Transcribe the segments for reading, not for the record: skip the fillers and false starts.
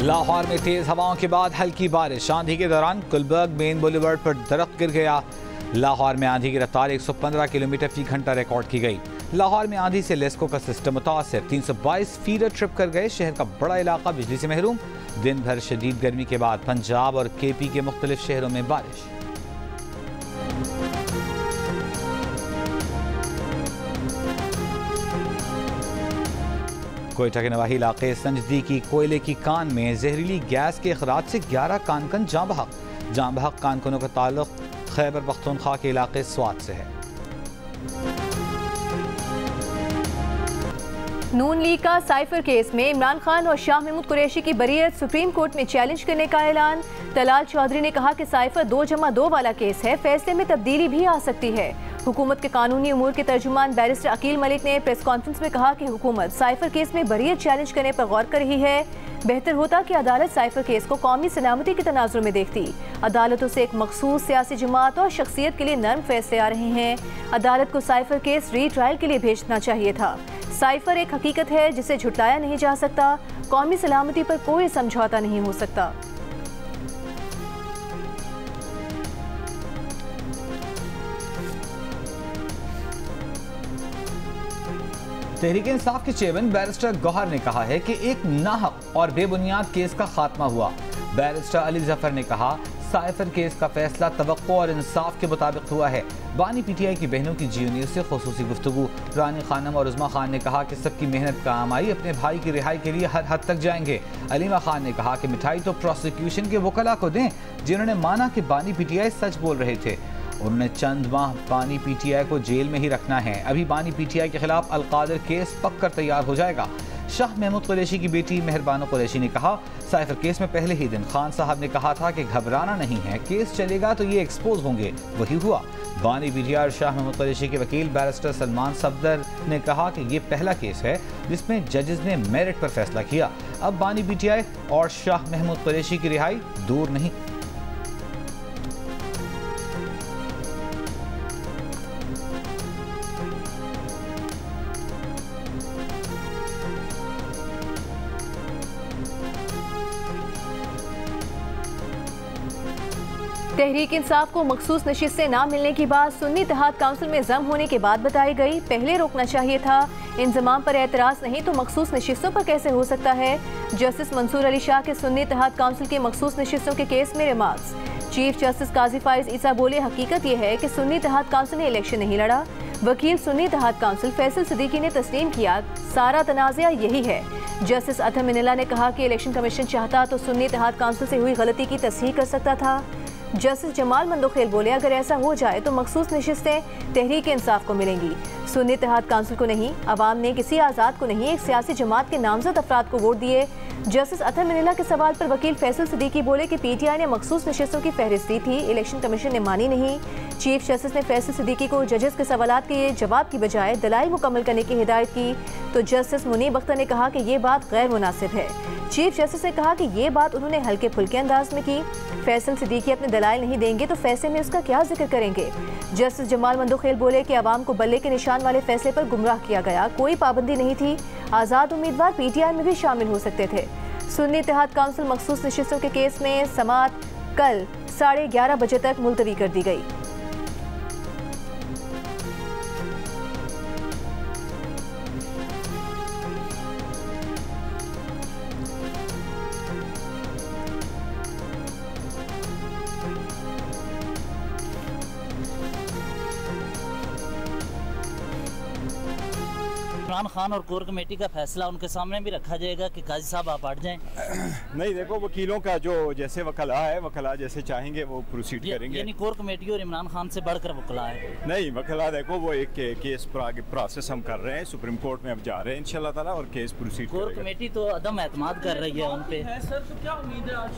लाहौर में तेज हवाओं के बाद हल्की बारिश। आंधी के दौरान गुलबर्ग मेन बुलेवर्ड पर दरख्त गिर गया। लाहौर में आंधी की रफ्तार 115 किलोमीटर फी घंटा रिकॉर्ड की गई। लाहौर में आंधी से लेस्को का सिस्टम मुतासिर, 322 फीडर ट्रिप कर गए। शहर का बड़ा इलाका बिजली से महरूम। दिन भर शदीद गर्मी के बाद पंजाब और KP के मुख्तलिफ शहरों में बारिश। कोयटा के नवाही इलाके संजदी की कोयले की कान में जहरीली गैस के अखराज से 11 कानकन जाँ बहक कानकनों का ताल्लुक खैबर पख्तूनख्वा के इलाके स्वात से है। नून लीग का साइफर केस में इमरान खान और शाह महमूद कुरैशी की बरीयत सुप्रीम कोर्ट में चैलेंज करने का ऐलान। तलाल चौधरी ने कहा कि साइफर 2+2 वाला केस है, फैसले में तब्दीली भी आ सकती है। हुकूमत के कानूनी उमूर के तर्जुमान बैरिस्टर अकील मलिक ने प्रेस कॉन्फ्रेंस में कहा कि हुकूमत साइफर केस में बरीयत चैलेंज करने पर गौर कर रही है। बेहतर होता कि अदालत साइफर केस को कौमी सलामती के तनाजुर में देखती। अदालतों से एक मखसूस सियासी जमात और शख्सियत के लिए नर्म फैसले आ रहे हैं। अदालत को साइफर केस री ट्रायल के लिए भेजना चाहिए था। साइफर एक हकीकत है जिसे झुटलाया नहीं जा सकता। कौमी सलामती पर कोई समझौता नहीं हो सकता। तहरीक इंसाफ के चेयरमैन बैरिस्टर गौहर ने कहा है कि एक नाहक और बेबुनियाद केस का खात्मा हुआ। बैरिस्टर अली जफर ने कहा साइफर केस का फैसला तवक्को और इंसाफ के मुताबिक हुआ है। बानी PTI की बहनों की GU न्यूज़ से खुसूसी गुफ्तगू। रानी खानम और उज़मा खान ने कहा कि सबकी मेहनत काम आई, अपने भाई की रिहाई के लिए हर हद तक जाएंगे। अलीमा खान ने कहा कि मिठाई तो प्रोसिक्यूशन के वकला को दें जिन्होंने माना कि बानी PTI सच बोल रहे थे। उन्होंने चंद माह बानी PTI को जेल में ही रखना है। अभी बानी PTI के खिलाफ अलकादिर केस पककर तैयार हो जाएगा। शाह महमूद कुरैशी की बेटी मेहरबानो कुरैशी ने कहा साइफर केस में पहले ही दिन खान साहब ने कहा था कि घबराना नहीं है, केस चलेगा तो ये एक्सपोज होंगे, वही हुआ। बानी PTI और शाह महमूद कुरैशी के वकील बैरिस्टर सलमान सफदर ने कहा कि ये पहला केस है जिसमें जजेस ने मेरिट पर फैसला किया। अब बानी PTI और शाह महमूद कुरैशी की रिहाई दूर नहीं। तहरीक इंसाफ को मखसूस नशिस्तें ना मिलने की बात सुन्नी इत्तेहाद काउंसिल में जम होने के बाद बताई गई। पहले रोकना चाहिए था। इंजमाम पर एतराज़ नहीं तो मखसूस नशिस्तों पर कैसे हो सकता है। जस्टिस मंसूर अली शाह के सुन्नी इत्तेहाद काउंसिल के मखसूस नशिस्तों के केस में रिमार्क्स। चीफ जस्टिस काजी फाइज ईसा बोले हकीकत यह है कि सुन्नी इत्तेहाद काउंसिल ने इलेक्शन नहीं लड़ा। वकील सुन्नी इत्तेहाद काउंसिल फैसल सिद्दीकी ने तस्लीम किया सारा तनाज़ा यही है। जस्टिस अतहर मिनल्ला ने कहा कि इलेक्शन कमीशन चाहता तो सुन्नी इत्तेहाद काउंसिल से हुई गलती की तस्हीह कर सकता था। जस्टिस जमाल मंदोखेल बोले अगर ऐसा हो जाए तो मखसूस नशिस्तें तहरीक इंसाफ को मिलेंगी, सुन्नी इत्तेहाद काउंसिल को नहीं। अवाम ने किसी आज़ाद को नहीं, एक सियासी जमात के नामजद अफराद को वोट दिए। जस्टिस अतहर मिनल्ला के सवाल पर वकील फैसल सिद्दीकी बोले कि PTI ने मखसूस नशिस्तों की फहरिस्त दी थी, इलेक्शन कमीशन ने मानी नहीं। चीफ जस्टिस ने फैसल सिद्दीकी को जजेस के सवालात के जवाब की बजाय दलाइल मुकम्मल करने की हिदायत की तो जस्टिस मुनीब अख्तर ने कहा कि ये बात गैर मुनासिब है। चीफ जस्टिस ने कहा कि ये बात उन्होंने हल्के फुल्के अंदाज में की। फैसल सिद्दीकी अपने दलाइल नहीं देंगे तो फैसले में उसका क्या जिक्र करेंगे। जस्टिस जमाल मंदोखेल बोले कि अवाम को बल्ले के निशान वाले फैसले पर गुमराह किया गया, कोई पाबंदी नहीं थी, आज़ाद उम्मीदवार PTI में भी शामिल हो सकते थे। सुन्नी इत्तेहाद काउंसिल मखसूस नशिस्तों के केस में समाअत कल 11:30 बजे तक मुलतवी कर दी गई। इमरान खान और कोर कमेटी का फैसला उनके सामने भी रखा जाएगा कि काजी साहब आप हट जाएं? नहीं, देखो वकीलों का जो जैसे वकला है, वकला जैसे चाहेंगे वो प्रोसीड करेंगे। यानी कोर कमेटी और इमरान खान से बढ़कर वकला है? नहीं, वकला देखो वो एक केस पर आगे प्रोसेस हम कर रहे हैं, सुप्रीम कोर्ट में अब जा रहे हैं इंशाल्लाह ताला और केस प्रोसीड कोर कमेटी तो अदम एतमाद कर रही है उन पे।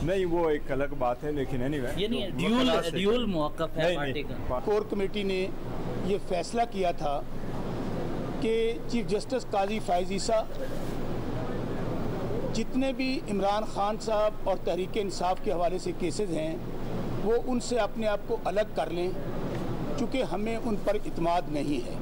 नहीं, वो एक अलग बात है, लेकिन यानी ड्यूल मौक़िफ़ है पार्टी का। कोर कमेटी ने ये फैसला किया था कि चीफ जस्टिस काजी फाइज ईसा जितने भी इमरान खान साहब और तहरीक इंसाफ के हवाले से केसेस हैं वो उनसे अपने आप को अलग कर लें, चूँकि हमें उन पर इत्मीद नहीं है।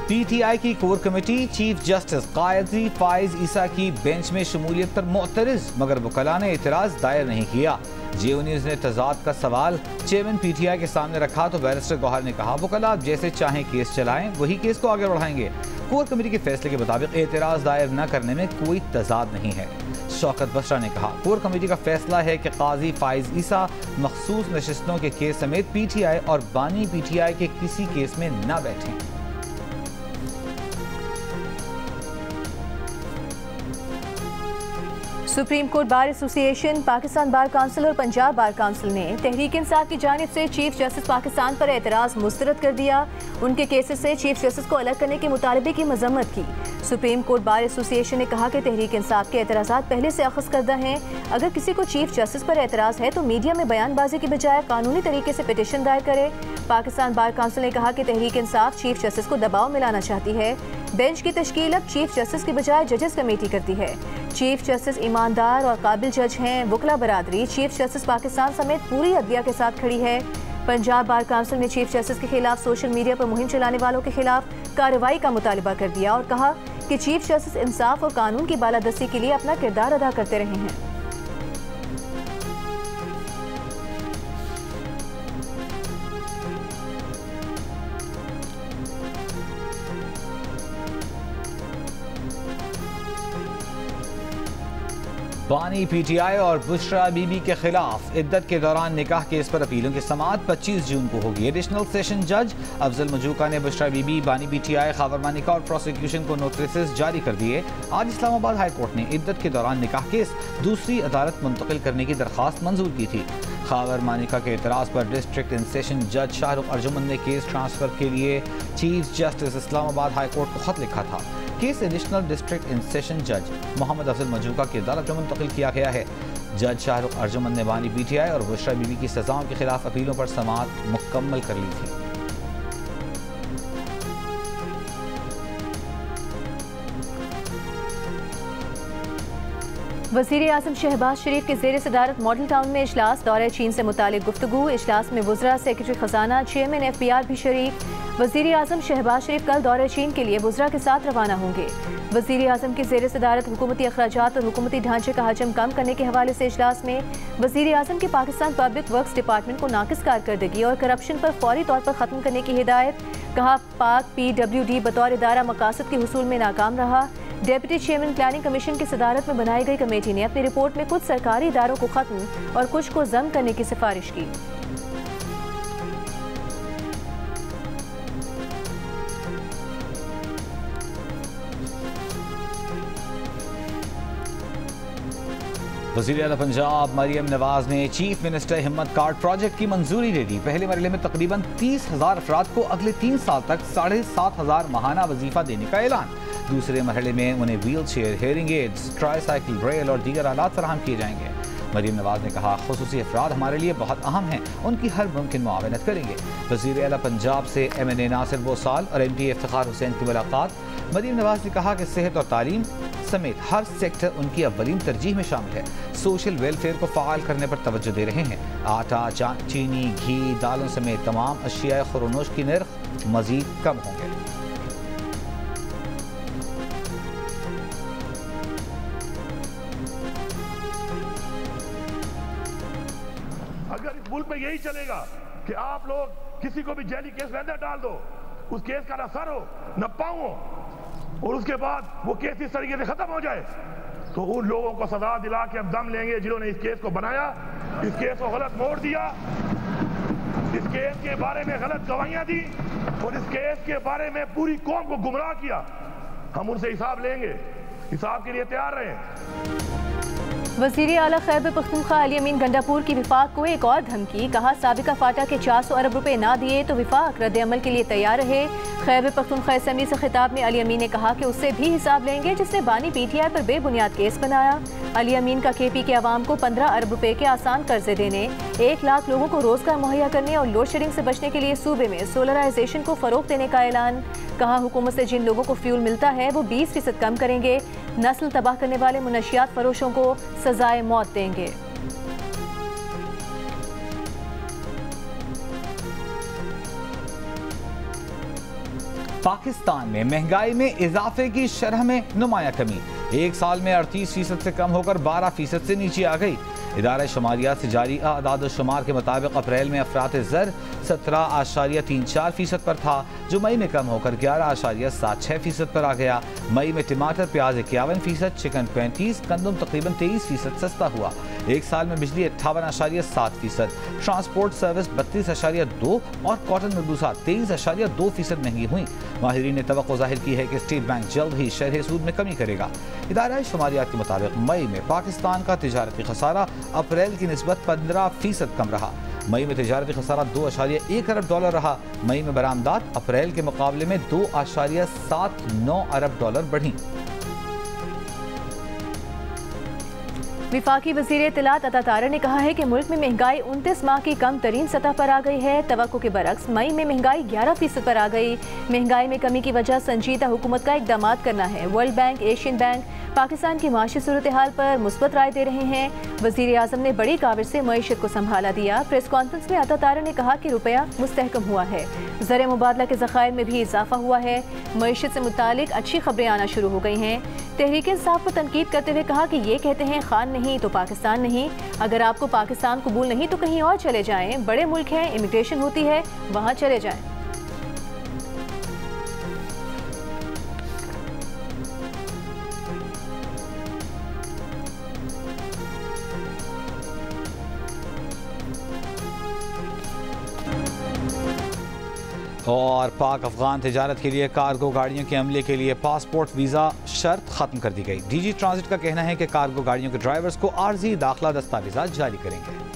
PTI की कोर कमेटी चीफ जस्टिस काजी फाइज ईसा की बेंच में शमूलियत पर मुअतरिज, मगर वकला ने एतराज दायर नहीं किया। जियो न्यूज ने तजाद का सवाल चेयरमैन PTI के सामने रखा तो बैरिस्टर गौहर ने कहा वकला आप जैसे चाहें केस चलाएं, वही केस को आगे बढ़ाएंगे। कोर कमेटी के फैसले के मुताबिक एतराज दायर न करने में कोई तजाद नहीं है। शौकत बसरा ने कहा कोर कमेटी का फैसला है कि काजी फाइज ईसा मखसूस नशिस्तों के केस समेत PTI और बानी PTI के किसी केस में न बैठें। Supreme court bar association, Pakistan bar council और पंजाब बार काउंसिल ने तहरीक इंसाफ की जानिब से चीफ जस्टिस पाकिस्तान पर एतराज़ मुस्तरद कर दिया। उनके केसेस से चीफ जस्टिस को अलग करने के मुतालबे की मजम्मत की। सुप्रीम कोर्ट बार एसोसिएशन ने कहा कि तहरीक इंसाफ के एतराज़ात पहले से अखज़ करदा हैं। अगर किसी को चीफ जस्टिस पर एतराज़ है तो मीडिया में बयानबाजी की बजाय कानूनी तरीके से पिटीशन दायर करे। पाकिस्तान बार काउंसिल ने कहा कि तहरीक इंसाफ चीफ जस्टिस को दबाव में लाना चाहती है। बेंच की तश्कील अब चीफ जस्टिस की बजाय जजेस कमेटी करती है। चीफ जस्टिस ईमानदार और काबिल जज हैं। वकला बरादरी चीफ जस्टिस पाकिस्तान समेत पूरी अदलिया के साथ खड़ी है। पंजाब बार काउंसिल ने चीफ जस्टिस के खिलाफ सोशल मीडिया पर मुहिम चलाने वालों के खिलाफ कार्रवाई का मुतालबा कर दिया और कहा कि चीफ जस्टिस इंसाफ और कानून की बालादस्ती के लिए अपना किरदार अदा करते रहे हैं। बानी PTI और बुशरा बीबी के खिलाफ इद्दत के दौरान निकाह केस पर अपीलों की समाअत 25 जून को होगी। एडिशनल सेशन जज अफजल मजूका ने बुशरा बीबी, बानी PTI, खावर मानिका और प्रोसिक्यूशन को नोटिस जारी कर दिए। आज इस्लामाबाद हाई कोर्ट ने इद्दत के दौरान निकाह केस दूसरी अदालत मुंतकिल करने की दरख्वास्त मंजूर की थी। खावर मानिका के एतराज़ पर डिस्ट्रिक्ट इन सेशन जज शाहरुख अर्जुमन ने केस ट्रांसफर के लिए chief justice Islamabad high court को खत लिखा था। Case additional district in session जज मोहम्मद अफजल मजूका की अदालत में मुंतकिल किया गया है। जज शाहरुख अर्जुमन ने बानी PTI और बुशरा बीबी की सजाओं के खिलाफ अपीलों पर समाअत मुकम्मल कर ली थी। वज़ीर आज़म शहबाज शरीफ के ज़ेर सदारत मॉडल टाउन में इजलास, दौरे चीन से मुतालिक गुफ्तगू। इजलास में वज़रा, सेक्रेटरी खजाना, चेयरमैन FBR भी शरीक। वज़ीर आज़म शहबाज शरीफ कल दौरे चीन के लिए वज़रा के साथ रवाना होंगे। वज़ीर आज़म के ज़ेर सदारत हुकूमती अखराजात और हुकूमती ढांचे का हजम कम करने के हवाले से इजलास में वज़ीर आज़म के पाकिस्तान पब्लिक वर्क्स डिपार्टमेंट को नाकिस कारकर्दगी और करप्शन पर फौरी तौर पर ख़त्म करने की हिदायत। कहा पाक PWD बतौर इदारा मकासद के हुसूल में नाकाम रहा। डेप्यूटी चेयरमैन प्लानिंग कमीशन की सदारत में बनाई गई कमेटी ने अपनी रिपोर्ट में कुछ सरकारी इदारों को खत्म और कुछ को जम करने की सिफारिश की। वज़ीर आला पंजाब मरियम नवाज ने चीफ मिनिस्टर हिम्मत कार्ड प्रोजेक्ट की मंजूरी दे दी। पहले मरहले में तकरीबन 30,000 अफराद को अगले 3 साल तक 7,500 माहाना वजीफा देने का ऐलान। दूसरे मरहले में उन्हें wheel chair, hearing ads, tricycle, Braille और दीगर आलात फराहम किए जाएंगे। मरियम नवाज ने कहा खुसूसी अफराद हमारे लिए बहुत अहम हैं, उनकी हर मुमकिन मुआवनत करेंगे। वज़ीर आला पंजाब से MNA नासिर बोसाल और MT इफ्तिखार हुसैन की मुलाकात। मरियम नवाज ने कहा कि सेहत और तालीम समेत हर सेक्टर उनकी अव्वलीन तरजीह में शामिल है। सोशल वेलफेयर को फ़ाल करने पर तवज्जो दे रहे हैं। आटा, चीनी, घी, दालों समेत तमाम अशिया खुरोनोश की नर्ख मज़ीद कम होंगे। अगर इस मुल्क में यही चलेगा कि आप लोग किसी को भी जैली केस में अंदर डाल दो, उस केस का न सर हो न पाँव हो, और उसके बाद वो केस इस तरीके से खत्म हो जाए, तो उन लोगों को सजा दिला के हम दम लेंगे जिन्होंने इस केस को बनाया, इस केस को गलत मोड़ दिया, इस केस के बारे में गलत गवाहियां दी और इस केस के बारे में पूरी कौम को गुमराह किया। हम उनसे हिसाब लेंगे, हिसाब के लिए तैयार रहें। वज़ीर आला खैबर पख्तूनख्वा अली अमीन गंडापुर की विफाक को एक और धमकी। कहा साबिका फाटा के 400 अरब रुपए ना दिए तो विफाक रद्द अमल के लिए तैयार रहे। खैबर पख्तूनख्वा असेंबली से खिताब में अली अमीन ने कहा कि उससे भी हिसाब लेंगे जिसने बानी PTI पर बेबुनियाद केस बनाया। अली अमीन का KP के अवाम को 15 अरब रुपए के आसान कर्जे देने, 1 लाख लोगों को रोजगार मुहैया करने और लोड शेडिंग से बचने के लिए सूबे में सोलराइजेशन को फरोग देने का ऐलान। कहा हुकूमत से जिन लोगों को फ्यूल मिलता है वो 20% कम करेंगे। नस्ल तबाह करने वाले मुनशियात फरोशों को सजाए मौत देंगे। पाकिस्तान में महंगाई में इजाफे की शरह में नुमाया कमी, एक साल में 38% से कम होकर 12% से नीचे आ गई। इदारा शुमारियात से जारी आदाद शुमार के मुताबिक अप्रैल में अफरात ज़र 17.34% पर था, जो मई में कम होकर 11.76% पर आ गया। मई में टमाटर प्याज 51%, चिकन 35%, गंदम तकरीबन 23% सस्ता हुआ। एक साल में बिजली 58.7%, ट्रांसपोर्ट सर्विस 32.2% और कॉटन मलबूसा 23.2% महंगी हुई। माहिरीन ने तवक्को जाहिर की है कि स्टेट बैंक जल्द ही शरह सूद में कमी करेगा। इदारा शुमारियात के मुताबिक मई में पाकिस्तान का तिजारती खसारा अप्रैल की निस्बत 15% कम रहा। मई में तिजारती खसारा $2.1 अरब रहा। मई में बरामदात अप्रैल के मुकाबले में $2.79 अरब बढ़ी। विफाकी वज़ीर इत्तलात अता तारा ने कहा है कि मुल्क में महंगाई 29 माह की कम तरीन सतह पर आ गई है। तवक्को के बरक्स मई में महंगाई 11% पर आ गई। महंगाई में कमी की वजह संजीदा हुकूमत का इकदाम करना है। World bank, Asian bank Pakistan की माशी सूरत हाल पर मुस्बत राय दे रहे हैं। वज़ीर आज़म ने बड़ी काविश से मईशत को संभाला दिया। प्रेस कॉन्फ्रेंस में अता तारा ने कहा कि रुपया मुस्तहकम हुआ है, ज़र मुबादला के ज़खायर में भी इजाफा हुआ है। मईशत से मुतालिक अच्छी खबरें आना शुरू हो गई हैं। तहरीक इंसाफ पर तनकीद करते हुए कहा कि ये कहते हैं खान नहीं तो पाकिस्तान नहीं। अगर आपको पाकिस्तान कबूल नहीं तो कहीं और चले जाएं, बड़े मुल्क हैं, इमिग्रेशन होती है, वहाँ चले जाएं। और पाक अफगान तिजारत के लिए कार्गो गाड़ियों के अमले के लिए पासपोर्ट वीज़ा शर्त ख़त्म कर दी गई। डीजी ट्रांजिट का कहना है कि कार्गो गाड़ियों के ड्राइवर्स को आर्जी दाखिला दस्तावेज़ात जारी करेंगे।